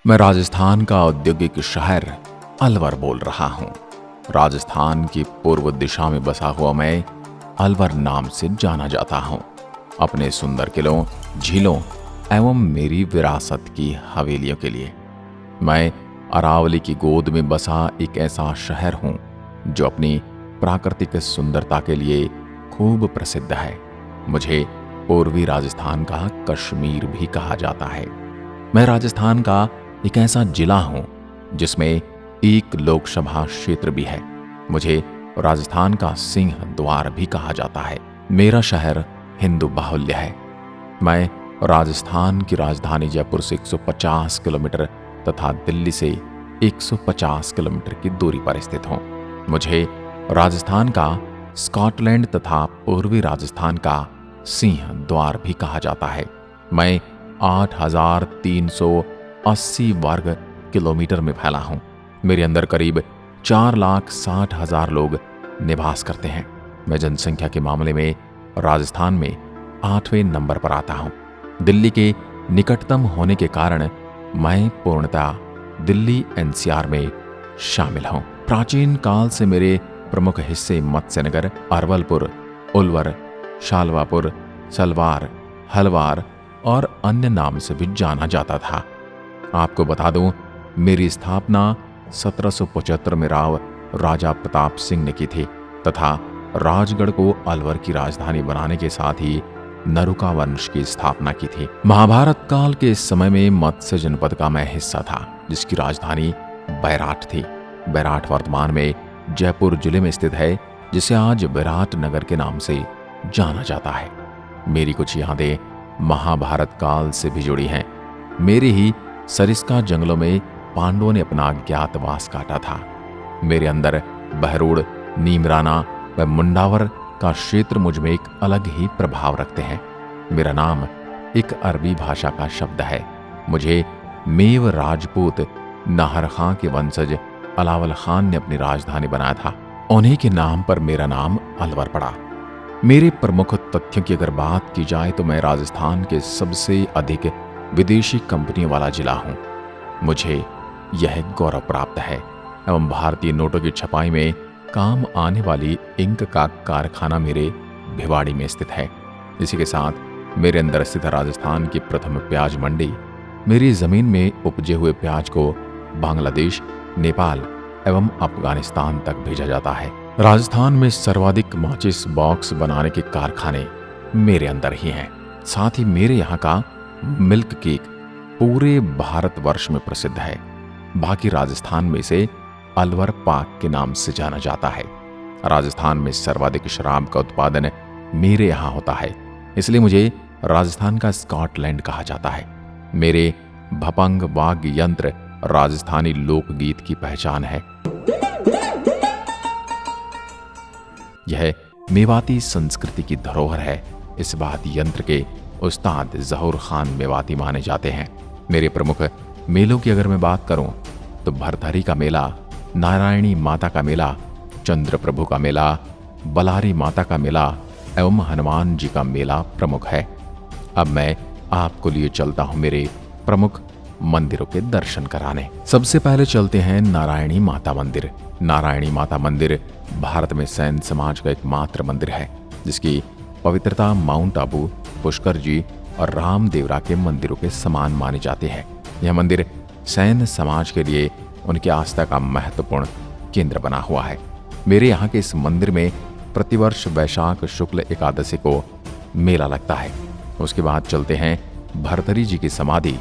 मैं राजस्थान का औद्योगिक शहर अलवर बोल रहा हूँ। राजस्थान की पूर्व दिशा में बसा हुआ मैं अलवर नाम से जाना जाता हूँ। अपने सुंदर किलों, झीलों एवं मेरी विरासत की हवेलियों के लिए। मैं अरावली की गोद में बसा एक ऐसा शहर हूँ जो अपनी प्राकृतिक सुंदरता के लिए खूब प्रसिद्ध है। मुझे पूर्वी राजस्थान का कश्मीर भी कहा जाता है। मैं राजस्थान का एक ऐसा जिला हूं जिसमें एक लोकसभा क्षेत्र भी है। मुझे राजस्थान का सिंह द्वार भी कहा जाता है। मेरा शहर हिंदू बाहुल्य है। मैं राजस्थान की राजधानी जयपुर से 150 किलोमीटर तथा दिल्ली से 150 किलोमीटर की दूरी पर स्थित हूं। मुझे राजस्थान का स्कॉटलैंड तथा पूर्वी राजस्थान का सिंह द्वार भी कहा जाता है। मैं 8,380 वर्ग किलोमीटर में फैला हूं। मेरे अंदर करीब 4,60,000 लोग निवास करते हैं। मैं जनसंख्या के मामले में राजस्थान में 8वें नंबर पर आता हूं। दिल्ली के निकटतम होने के कारण मैं पूर्णतः दिल्ली एनसीआर में शामिल हूं। प्राचीन काल से मेरे प्रमुख हिस्से मत्स्यनगर, अरवलपुर, उलवर, शालवापुर, सलवार, हलवार और अन्य नाम से भी जाना जाता था। आपको बता दूं, मेरी स्थापना 1775 में राव राजा प्रताप सिंह ने की थी तथा राजगढ़ को अलवर की राजधानी बनाने के साथ ही नरुका वंश की स्थापना की थी। महाभारत काल के समय में मत्स्य जनपद का मैं हिस्सा था, जिसकी राजधानी बैराट थी। बैराट वर्तमान में जयपुर जिले में स्थित है, जिसे आज विराट नगर के नाम से जाना जाता है। मेरी कुछ यादें महाभारत काल से भी जुड़ी हैं। मेरे ही सरिस्का जंगलों में पांडवों ने अपना अज्ञातवास काटा था। मेरे अंदर बहरूड़, नीमराना व मुंडावर का क्षेत्र मुझ में एक अलग ही प्रभाव रखते हैं। मेरा नाम एक अरबी भाषा का शब्द है। मुझे मेव राजपूत नाहर खां के वंशज अलावल खान ने अपनी राजधानी बनाया था। उन्हीं के नाम पर मेरा नाम अलवर पड़ा। मेरे प्रमुख तथ्यों की अगर बात की जाए तो मैं राजस्थान के सबसे अधिक विदेशी कंपनियों वाला जिला हूं। मुझे यह गौरव प्राप्त है एवं भारतीय नोटों की छपाई में काम आने वाली इंक का कारखाना मेरे भिवाड़ी में स्थित है। इसी के साथ मेरे अंदर स्थित राजस्थान की प्रथम प्याज मंडी। मेरी जमीन में उपजे हुए प्याज को बांग्लादेश, नेपाल एवं अफगानिस्तान तक भेजा जाता है। राजस्थान में सर्वाधिक माचिस बॉक्स बनाने के कारखाने मेरे अंदर ही हैं। साथ ही मेरे यहाँ का मिल्क केक पूरे भारतवर्ष में प्रसिद्ध है। बाकी राजस्थान में इसे अलवर पाक के नाम से जाना जाता है। राजस्थान में सर्वाधिक शराब का उत्पादन मेरे यहाँ होता है, इसलिए मुझे राजस्थान का स्कॉटलैंड कहा जाता है। मेरे भपंग वाद्य यंत्र राजस्थानी लोकगीत की पहचान है। यह मेवाती संस्कृति की धरोहर है। इस वाद्य यंत्र के उस्ताद जहूर खान मेवाती माने जाते हैं। मेरे प्रमुख मेलों की अगर मैं बात करूं तो भरथरी का मेला, नारायणी माता का मेला, चंद्र प्रभु का मेला, बलारी माता का मेला एवं हनुमान जी का मेला प्रमुख है। अब मैं आपको लिए चलता हूं मेरे प्रमुख मंदिरों के दर्शन कराने। सबसे पहले चलते हैं नारायणी माता मंदिर। नारायणी माता मंदिर भारत में सैन समाज का एकमात्र मंदिर है, जिसकी पवित्रता माउंट आबू, पुष्कर जी और रामदेवरा के मंदिरों के समान माने जाते हैं। यह मंदिर सैन समाज के लिए उनकी आस्था का महत्वपूर्ण केंद्र बना हुआ है। मेरे यहाँ के इस मंदिर में प्रतिवर्ष वैशाख शुक्ल एकादशी को मेला लगता है। उसके बाद चलते हैं भरथरी जी की समाधि।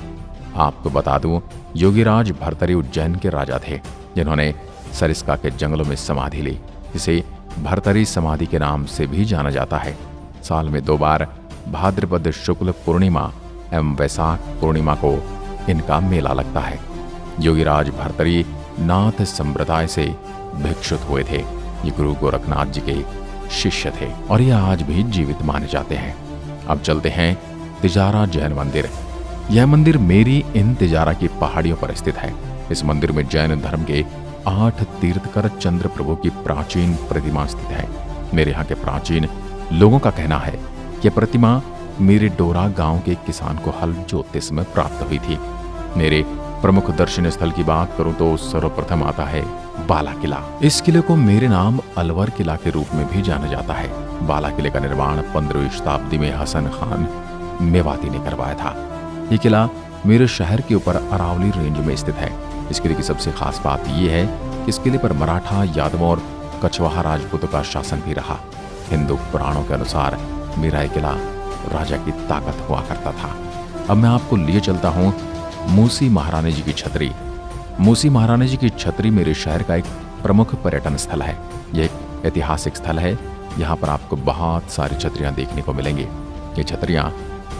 आपको बता दूं, योगीराज भरथरी उज्जैन के राजा थे, जिन्होंने सरिस्का के जंगलों में समाधि ली। इसे भरथरी समाधि के नाम से भी जाना जाता है। साल में 2 बार भाद्रपद शुक्ल पूर्णिमा एवं वैशाख पूर्णिमा को इनका मेला लगता है। योगीराज भरथरी नाथ संप्रदाय से भिक्षुत हुए थे। ये गुरु गोरखनाथ जी के शिष्य थे और ये आज भी जीवित माने जाते हैं। अब चलते हैं तिजारा जैन मंदिर। यह मंदिर मेरी इन तिजारा की पहाड़ियों पर स्थित है। इस मंदिर में जैन धर्म के 8 तीर्थकर चंद्र प्रभु की प्राचीन प्रतिमा स्थित है। मेरे यहाँ के प्राचीन लोगों का कहना है कि यह प्रतिमा मेरे डोरा गांव के किसान को हल जोतते समय प्राप्त हुई थी। मेरे प्रमुख दर्शनीय स्थल की बात करूं तो सर्वप्रथम आता है बाला किला। इस किले को मेरे नाम अलवर किला के रूप में भी जाना जाता है। बाला किले का निर्माण 15वीं शताब्दी में हसन खान मेवाती ने करवाया था। ये किला मेरे शहर के ऊपर अरावली रेंज में स्थित है। इस किले की सबसे खास बात यह है कि इस किले पर मराठा, यादवों और कछवाहा राजपूतों का शासन भी रहा। हिंदू पुराणों के अनुसार मेरा यह किला राजा की ताकत हुआ करता था। अब मैं आपको लिए चलता हूँ मूसी महारानी जी की छतरी। मूसी महारानी जी की छतरी मेरे शहर का एक प्रमुख पर्यटन स्थल है। यह एक ऐतिहासिक स्थल है। यहाँ पर आपको बहुत सारी छतरियाँ देखने को मिलेंगी। ये छतरियाँ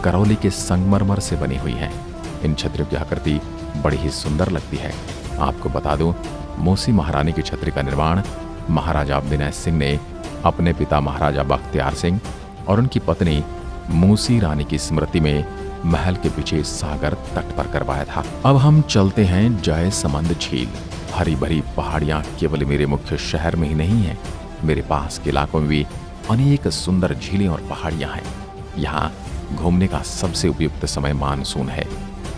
करौली के संगमरमर से बनी हुई हैं। इन छतरियों की आकृति बड़ी ही सुंदर लगती है। आपको बता दूं, मूसी महारानी की छतरी का निर्माण महाराजा विनय सिंह ने अपने पिता महाराजा बख्तियार सिंह और उनकी पत्नी मूसी रानी की स्मृति में महल के पीछे सागर तट पर करवाया था। अब हम चलते हैं जयसमंद झील। हरी भरी पहाड़ियां केवल मेरे मुख्य शहर में ही नहीं है, मेरे पास के इलाकों में भी अनेक सुंदर झीलें और पहाड़ियां हैं। यहाँ घूमने का सबसे उपयुक्त समय मानसून है।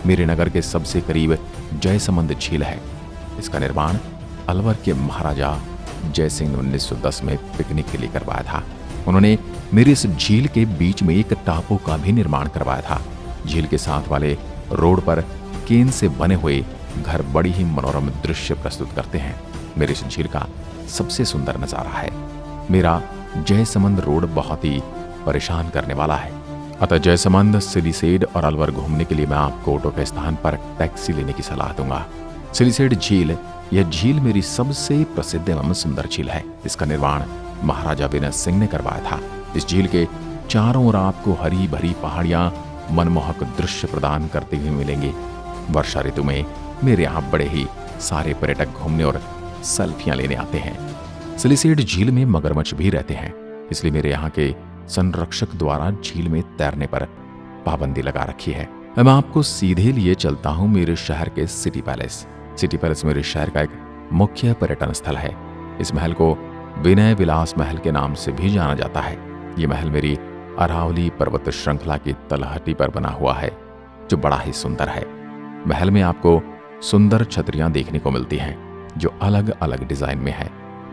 मेरे नगर के सबसे करीब जयसमंद झील है। इसका निर्माण अलवर के महाराजा जयसिंह ने 1910 में पिकनिक के लिए करवाया था। उन्होंने मेरी इस झील के बीच में एक टापू का भी निर्माण करवाया था। झील के साथ वाले रोड पर केन से बने हुए घर बड़ी ही मनोरम दृश्य प्रस्तुत करते हैं। मेरी इस झील का सबसे सुंदर नजारा है। मेरा जयसमंद रोड बहुत ही परेशान करने वाला है। अतः जयसमंद, सिलीसेड और अलवर घूमने के लिए मैं आपको ऑटो के स्थान पर टैक्सी लेने की सलाह दूंगा। सिलीसेड झील, यह झील मेरी सबसे प्रसिद्ध एवं सुंदर झील है। इसका निर्माण महाराजा विनय सिंह ने करवाया था। इस झील के चारों ओर आपको हरी भरी पहाड़ियां मनमोहक दृश्य प्रदान करते हुए मिलेंगे। वर्षा ऋतु में मेरे यहाँ बड़े ही सारे पर्यटक घूमने और सेल्फियां लेने आते हैं। सिलीसेड झील में मगरमच्छ भी रहते हैं, इसलिए मेरे यहाँ के संरक्षक द्वारा झील में तैरने पर पाबंदी लगा रखी है। मैं आपको सीधे लिए चलता हूँ मेरे शहर के सिटी पैलेस। सिटी पैलेस मेरे शहर का एक मुख्य पर्यटन स्थल है। इस महल को विनय विलास महल के नाम से भी जाना जाता है। ये महल मेरी अरावली पर्वत श्रृंखला की तलहटी पर बना हुआ है, जो बड़ा ही सुंदर है। महल में आपको सुंदर छतरियां देखने को मिलती हैं, जो अलग अलग डिजाइन में है।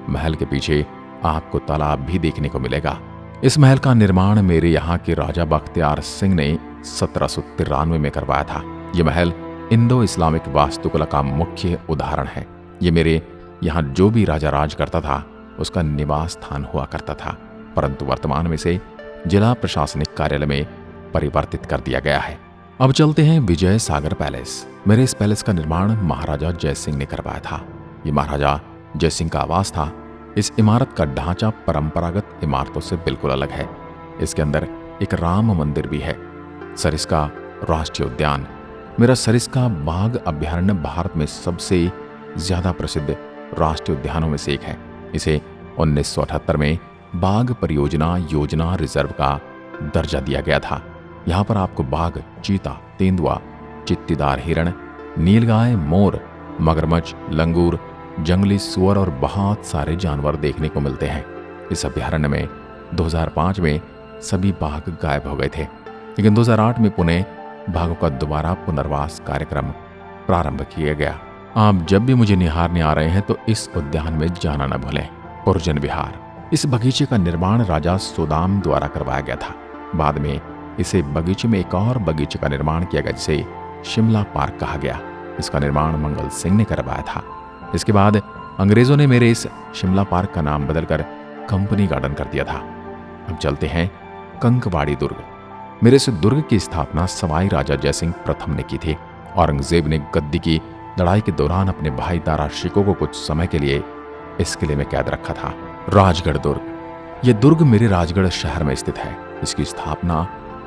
महल के पीछे आपको तालाब भी देखने को मिलेगा। इस महल का निर्माण मेरे यहाँ के राजा बख्तियार सिंह ने 1793 में करवाया था। यह महल इंडो इस्लामिक वास्तुकला का मुख्य उदाहरण है। ये मेरे यहाँ जो भी राजा राज करता था उसका निवास स्थान हुआ करता था, परंतु वर्तमान में इसे जिला प्रशासनिक कार्यालय में परिवर्तित कर दिया गया है। अब चलते हैं विजय सागर पैलेस। मेरे इस पैलेस का निर्माण महाराजा जयसिंह ने करवाया था। ये महाराजा जयसिंह का आवास था। इस इमारत का ढांचा परंपरागत इमारतों से बिल्कुल अलग है। इसके अंदर एक राम मंदिर भी है। सरिस्का राष्ट्रीय उद्यान, मेरा सरिस्का बाघ अभ्यारण्य भारत में सबसे ज्यादा प्रसिद्ध राष्ट्रीय उद्यानों में से एक है। इसे 1978 में बाघ परियोजना योजना रिजर्व का दर्जा दिया गया था। यहाँ पर आपको बाघ, चीता, तेंदुआ, चित्तीदार हिरण, नीलगाय, मोर, मगरमच्छ, लंगूर, जंगली सुअर और बहुत सारे जानवर देखने को मिलते हैं। इस अभ्यारण्य में 2005 में सभी बाघ गायब हो गए थे, लेकिन 2008 में पुणे बाघों का दोबारा पुनर्वास कार्यक्रम प्रारंभ किया गया। आप जब भी मुझे निहारने आ रहे हैं तो इस उद्यान में जाना न भूलें। पुरजन विहार, इस बगीचे का निर्माण राजा सुदाम द्वारा करवाया गया था। बाद में इसे बगीचे में एक और बगीचे का निर्माण किया गया, जिसे शिमला पार्क कहा गया। इसका निर्माण मंगल सिंह ने करवाया था। इसके बाद अंग्रेजों ने मेरे इस शिमला पार्क का नाम बदलकर कंपनी गार्डन कर दिया था। अब चलते हैं कंकवाड़ी दुर्ग। मेरे इस दुर्ग की स्थापना सवाई राजा जयसिंह प्रथम ने की थी। औरंगजेब ने गद्दी की लड़ाई के दौरान अपने भाई दारा शिकोह को कुछ समय के लिए इस किले में कैद रखा था। राजगढ़ दुर्ग, यह दुर्ग मेरे राजगढ़ शहर में स्थित है। इसकी स्थापना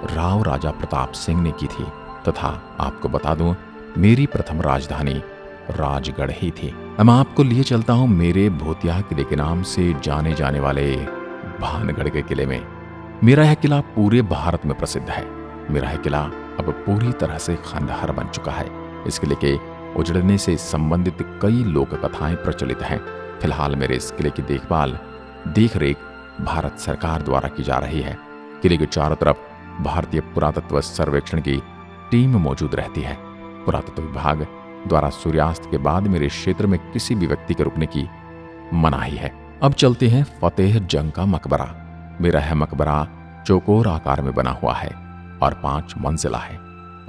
राव राजा प्रताप सिंह ने की थी तथा आपको बता दूं, मेरी प्रथम राजधानी राजगढ़ ही थी। मैं आपको लिए चलता हूं मेरे भूतिया किले के नाम से जाने जाने वाले भानगढ़ के किले में। मेरा यह किला पूरे भारत में प्रसिद्ध है। मेरा यह किला अब पूरी तरह से खंडहर बन चुका है। इस किले के उजड़ने से संबंधित कई लोक कथाएं प्रचलित हैं। फिलहाल मेरे इस किले की देखभाल देख रेख भारत सरकार द्वारा की जा रही है। किले के चारों तरफ भारतीय पुरातत्व सर्वेक्षण की टीम मौजूद रहती है। पुरातत्व विभाग द्वारा सूर्यास्त के बाद मेरे क्षेत्र में किसी भी व्यक्ति के रुकने की मनाही है। अब चलते हैं फतेह जंग का मकबरा। मेरा यह मकबरा चौकोर आकार में बना हुआ है और 5 मंजिला है।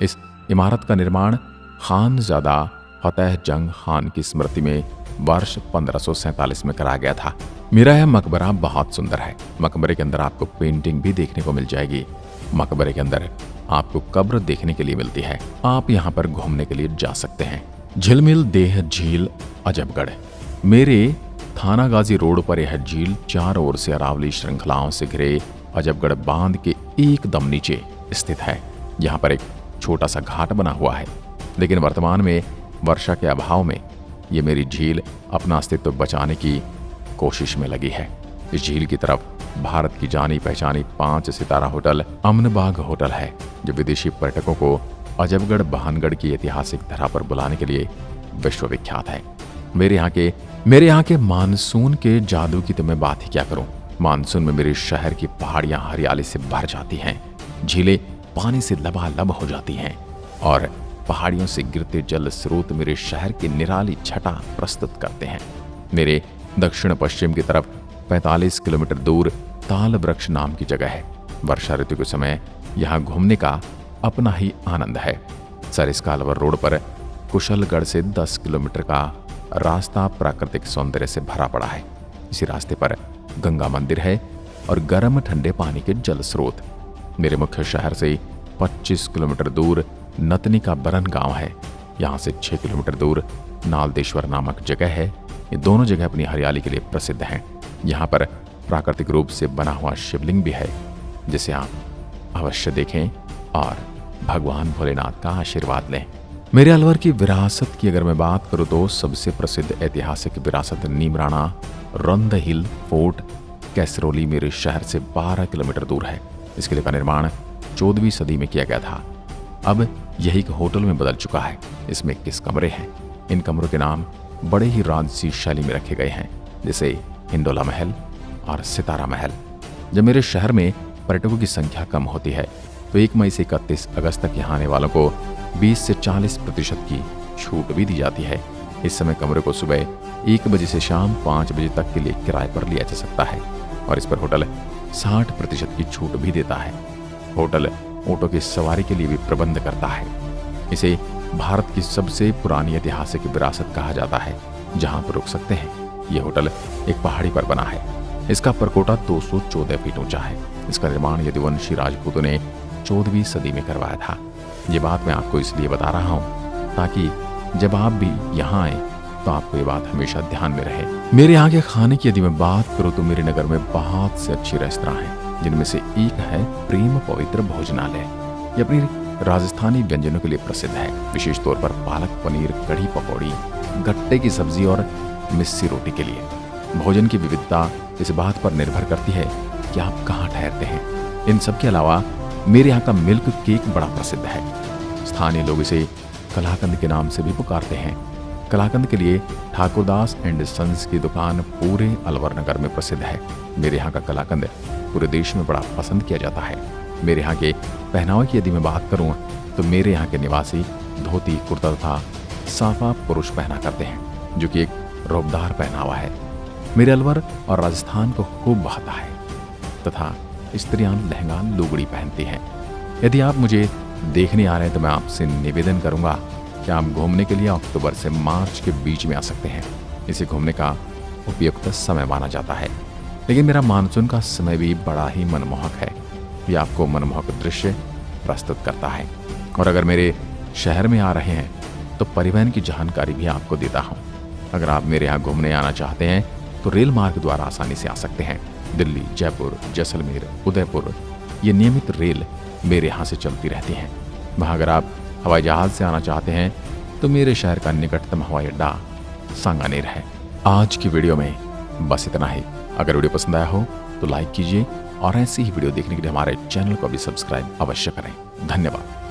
इस इमारत का निर्माण खानजादा फतेह जंग खान की स्मृति में वर्ष 1547 में कराया गया था। मेरा यह मकबरा बहुत सुंदर है। मकबरे के अंदर आपको पेंटिंग भी देखने को मिल जाएगी। मकबरे के अंदर आपको कब्र देखने के लिए मिलती है। आप यहाँ पर घूमने के लिए जा सकते हैं। झिलमिल देह झील अजबगढ़। मेरे थानागाजी रोड पर यह झील चारों ओर से अरावली श्रृंखलाओं से घिरे अजबगढ़ बांध के एकदम नीचे स्थित है। यहाँ पर एक छोटा सा घाट बना हुआ है, लेकिन वर्तमान में वर्षा के अभाव में ये मेरी झील अपना अस्तित्व बचाने की कोशिश में लगी है। इस झील की तरफ भारत की जानी पहचानी 5 सितारा होटल अमनबाग होटल है, जो विदेशी पर्यटकों को अजबगढ़ बहनगढ़ की ऐतिहासिक धरा पर बुलाने के लिए विश्वविख्यात है। मेरे यहाँ के मानसून के जादू की तो मैं बात ही क्या करूं। मानसून में मेरे शहर की पहाड़ियां हरियाली से भर जाती हैं, झीलें पानी से लबालब हो जाती हैं और पहाड़ियों से गिरते जल स्रोत मेरे शहर की निराली छटा प्रस्तुत करते हैं। मेरे दक्षिण पश्चिम की तरफ 45 किलोमीटर दूर ताल वृक्ष नाम की जगह है। वर्षा ऋतु के समय यहाँ घूमने का अपना ही आनंद है। सरिस्कालवर रोड पर कुशलगढ़ से 10 किलोमीटर का रास्ता प्राकृतिक सौंदर्य से भरा पड़ा है। इसी रास्ते पर गंगा मंदिर है और गर्म ठंडे पानी के जल स्रोत। मेरे मुख्य शहर से 25 किलोमीटर दूर नतनी का बरन गांव है। यहाँ से 6 किलोमीटर दूर नालदेश्वर नामक जगह है। ये दोनों जगह अपनी हरियाली के लिए प्रसिद्ध हैं। यहाँ पर प्राकृतिक रूप से बना हुआ शिवलिंग भी है, जिसे आप अवश्य देखें और भगवान भोलेनाथ का आशीर्वाद लें। मेरे अलवर की विरासत की अगर मैं बात करूं तो सबसे प्रसिद्ध ऐतिहासिक विरासत नीमराणा रंद हिल फोर्ट कैसरोली मेरे शहर से 12 किलोमीटर दूर है। इस किले का निर्माण 14वीं सदी में किया गया था। अब यही एक होटल में बदल चुका है। इसमें 21 कमरे हैं। इन कमरों के नाम बड़े ही राजसी शैली में रखे गए हैं, जैसे हिंडोला महल और सितारा महल। जब मेरे शहर में पर्यटकों की संख्या कम होती है तो 1 मई से 31 अगस्त तक यहाँ आने वालों को 20 से 40% की छूट भी दी जाती है। इस समय कमरे को सुबह 1 बजे से शाम 5 बजे तक के लिए किराए पर लिया जा सकता है और इस पर होटल 60% की छूट भी देता है। होटल ऊँटों की सवारी के लिए भी प्रबंध करता है। इसे भारत की सबसे पुरानी ऐतिहासिक विरासत कहा जाता है, जहाँ पर रुक सकते हैं। यह होटल एक पहाड़ी पर बना है। इसका परकोटा 214 फीट ऊंचा है। इसका निर्माण यदुवंशी राजपूतों ने 14वीं सदी में करवाया था। ये बात मैं आपको इसलिए बता रहा हूँ ताकि जब आप भी यहाँ आए तो आपको ये बात हमेशा ध्यान में रहे। मेरे यहाँ के खाने की यदि मैं बात करूँ तो मेरे नगर में बहुत से अच्छी रेस्तरां हैं, जिनमें से एक है प्रेम पवित्र भोजनालय। ये अपनी राजस्थानी व्यंजनों के लिए प्रसिद्ध है, विशेष तौर पर पालक पनीर, कढ़ी पकौड़ी, गट्टे की सब्जी और मिस्सी रोटी के लिए। भोजन की विविधता इस बात पर निर्भर करती है कि आप कहाँ ठहरते हैं। इन सब के अलावा मेरे यहाँ का मिल्क केक बड़ा प्रसिद्ध है। स्थानीय लोग इसे कलाकंद के नाम से भी पुकारते हैं। कलाकंद के लिए ठाकुरदास एंड सन्स की दुकान पूरे अलवर नगर में प्रसिद्ध है। मेरे यहाँ का कलाकंद पूरे देश में बड़ा पसंद किया जाता है। मेरे यहाँ के पहनावे की यदि मैं बात करूँ तो मेरे यहाँ के निवासी धोती कुर्ता तथा साफा पुरुष पहना करते हैं, जो कि एक रोबदार पहनावा है। मेरे अलवर और राजस्थान को खूब बहाता है तथा स्त्रियां लहंगा लुगड़ी पहनती हैं। यदि आप मुझे देखने आ रहे हैं तो मैं आपसे निवेदन करूंगा कि आप घूमने के लिए अक्टूबर से मार्च के बीच में आ सकते हैं। इसे घूमने का उपयुक्त समय माना जाता है। लेकिन मेरा मानसून का समय भी बड़ा ही मनमोहक है। यह आपको मनमोहक दृश्य प्रस्तुत करता है। और अगर मेरे शहर में आ रहे हैं तो परिवहन की जानकारी भी आपको देता हूँ। अगर आप मेरे यहाँ घूमने आना चाहते हैं तो रेल मार्ग द्वारा आसानी से आ सकते हैं। दिल्ली, जयपुर, जैसलमेर, उदयपुर ये नियमित रेल मेरे यहाँ से चलती रहती हैं। वहाँ अगर आप हवाई जहाज से आना चाहते हैं तो मेरे शहर का निकटतम हवाई अड्डा सांगानेर है। आज की वीडियो में बस इतना ही। अगर वीडियो पसंद आया हो तो लाइक कीजिए और ऐसी ही वीडियो देखने के लिए हमारे चैनल को भी सब्सक्राइब अवश्य करें। धन्यवाद।